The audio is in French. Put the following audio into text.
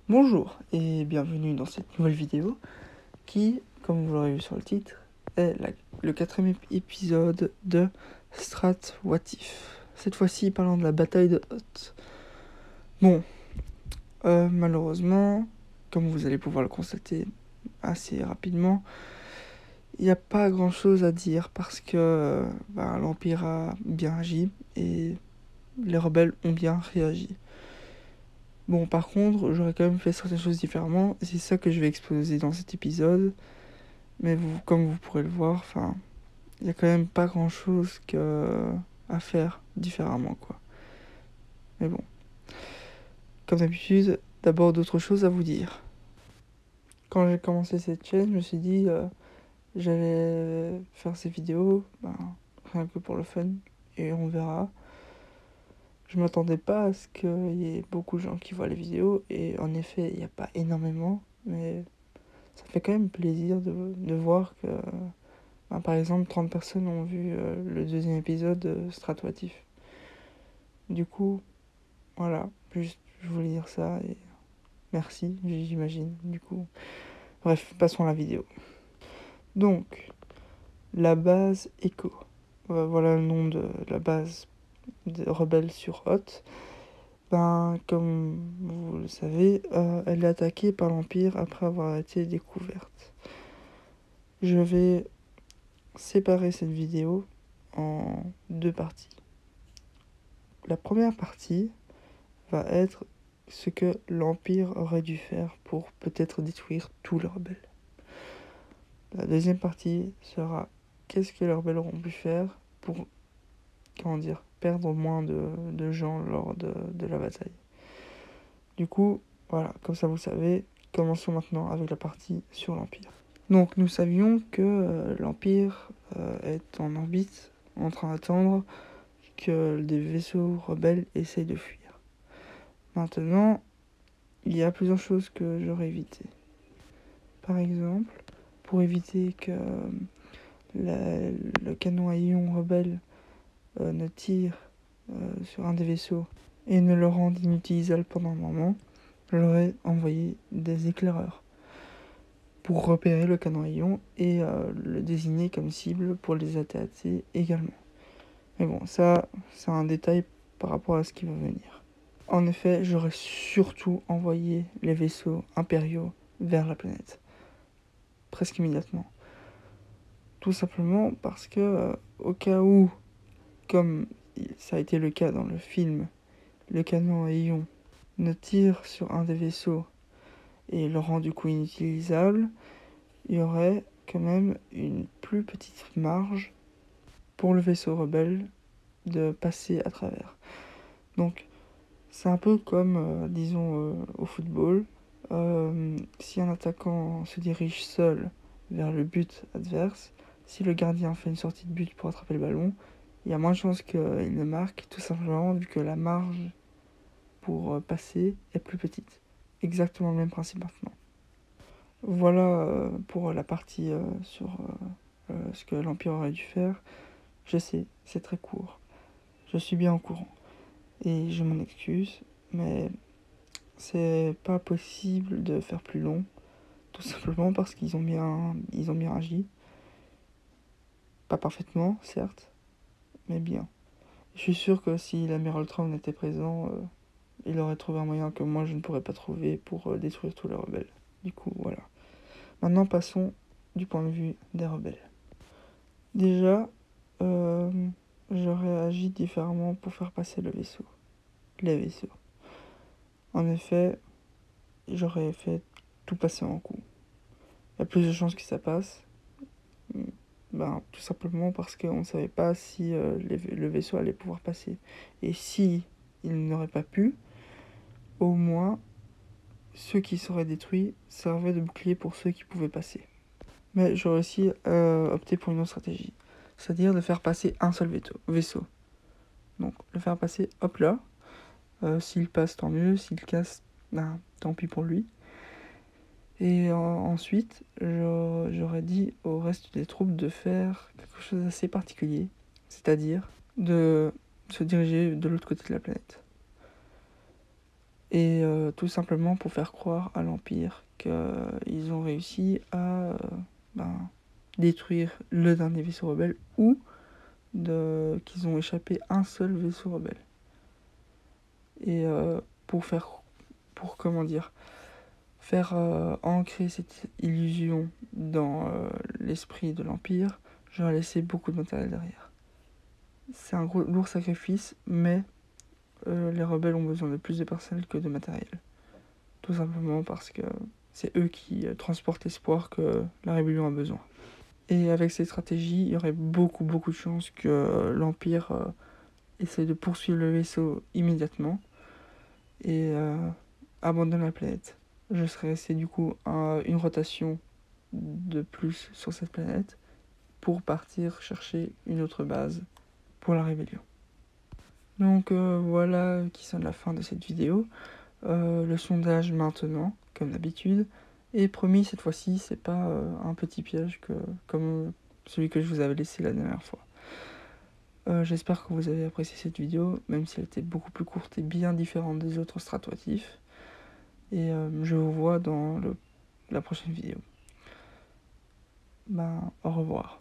Bonjour et bienvenue dans cette nouvelle vidéo qui, comme vous l'aurez vu sur le titre, est le quatrième épisode de Strat What If. Cette fois-ci parlant de la bataille de Hoth. Bon, malheureusement, comme vous allez pouvoir le constater assez rapidement, il n'y a pas grand chose à dire parce que l'Empire a bien agi et les rebelles ont bien réagi. Bon, par contre, j'aurais quand même fait certaines choses différemment, et c'est ça que je vais exposer dans cet épisode. Mais comme vous pourrez le voir, il n'y a quand même pas grand chose à faire différemment, quoi. Mais bon, comme d'habitude, d'abord d'autres choses à vous dire. Quand j'ai commencé cette chaîne, je me suis dit, j'allais faire ces vidéos, rien que pour le fun, et on verra. Je m'attendais pas à ce qu'il y ait beaucoup de gens qui voient les vidéos, et en effet, il n'y a pas énormément, mais ça fait quand même plaisir de voir que, par exemple, 30 personnes ont vu le deuxième épisode de Strat What If. Du coup, voilà, juste je voulais dire ça et merci, j'imagine, du coup. Bref, passons à la vidéo. Donc, la base Echo. Voilà le nom de la base des rebelles sur Hoth. Comme vous le savez, elle est attaquée par l'Empire après avoir été découverte. Je vais séparer cette vidéo en deux parties. La première partie va être ce que l'Empire aurait dû faire pour peut-être détruire tous les rebelles. La deuxième partie sera qu'est-ce que les rebelles auront pu faire pour, perdre moins de gens lors de la bataille. Du coup, voilà, comme ça vous savez, commençons maintenant avec la partie sur l'Empire. Donc nous savions que l'Empire est en orbite, en train d'attendre que des vaisseaux rebelles essayent de fuir. Maintenant, il y a plusieurs choses que j'aurais évitées. Par exemple, pour éviter que le canon à ion rebelle ne tire sur un des vaisseaux et ne le rende inutilisable pendant un moment, j'aurais envoyé des éclaireurs pour repérer le canon à ion et le désigner comme cible pour les attaquer également. Mais bon, ça, c'est un détail par rapport à ce qui va venir. En effet, j'aurais surtout envoyé les vaisseaux impériaux vers la planète, presque immédiatement. Tout simplement parce que, au cas où, comme ça a été le cas dans le film, le canon à ion ne tire sur un des vaisseaux et le rend du coup inutilisable, il y aurait quand même une plus petite marge pour le vaisseau rebelle de passer à travers. Donc, c'est un peu comme, au football. Si un attaquant se dirige seul vers le but adverse, si le gardien fait une sortie de but pour attraper le ballon, il y a moins de chances qu'il ne marque, tout simplement vu que la marge pour passer est plus petite. Exactement le même principe maintenant. Voilà pour la partie sur ce que l'Empire aurait dû faire. Je sais, c'est très court. Je suis bien au courant. Et je m'en excuse, mais c'est pas possible de faire plus long. Tout simplement parce qu'ils ont bien agi. Pas parfaitement, certes, mais bien. Je suis sûr que si l'amiral Trump était présent, il aurait trouvé un moyen que moi je ne pourrais pas trouver pour détruire tous les rebelles. Du coup, voilà. Maintenant, passons du point de vue des rebelles. Déjà, j'aurais agi différemment pour faire passer les vaisseaux. En effet, j'aurais fait tout passer en coup. Il y a plus de chances que ça passe. Tout simplement parce qu'on ne savait pas si le vaisseau allait pouvoir passer. Et si il n'aurait pas pu, au moins, ceux qui seraient détruits servaient de bouclier pour ceux qui pouvaient passer. Mais j'aurais aussi opté pour une autre stratégie. C'est-à-dire de faire passer un seul vaisseau. Donc, le faire passer, hop là. S'il passe, tant mieux. S'il casse, tant pis pour lui. Et ensuite, j'aurais dit au reste des troupes de faire quelque chose d'assez particulier, c'est-à-dire de se diriger de l'autre côté de la planète. Et tout simplement pour faire croire à l'Empire qu'ils ont réussi à détruire le dernier vaisseau rebelle ou qu'ils ont échappé un seul vaisseau rebelle. Et pour faire ancrer cette illusion dans l'esprit de l'Empire, je leur ai laissé beaucoup de matériel derrière. C'est un lourd sacrifice, mais les rebelles ont besoin de plus de personnel que de matériel. Tout simplement parce que c'est eux qui transportent l'espoir que la rébellion a besoin. Et avec ces stratégies, il y aurait beaucoup de chances que l'Empire essaie de poursuivre le vaisseau immédiatement et abandonne la planète. Je serais resté du coup à une rotation de plus sur cette planète pour partir chercher une autre base pour la rébellion. Donc voilà qui sonne la fin de cette vidéo. Le sondage maintenant, comme d'habitude. Et promis, cette fois-ci, c'est pas un petit piège comme celui que je vous avais laissé la dernière fois. J'espère que vous avez apprécié cette vidéo, même si elle était beaucoup plus courte et bien différente des autres stratoatifs. Et je vous vois dans la prochaine vidéo. Au revoir.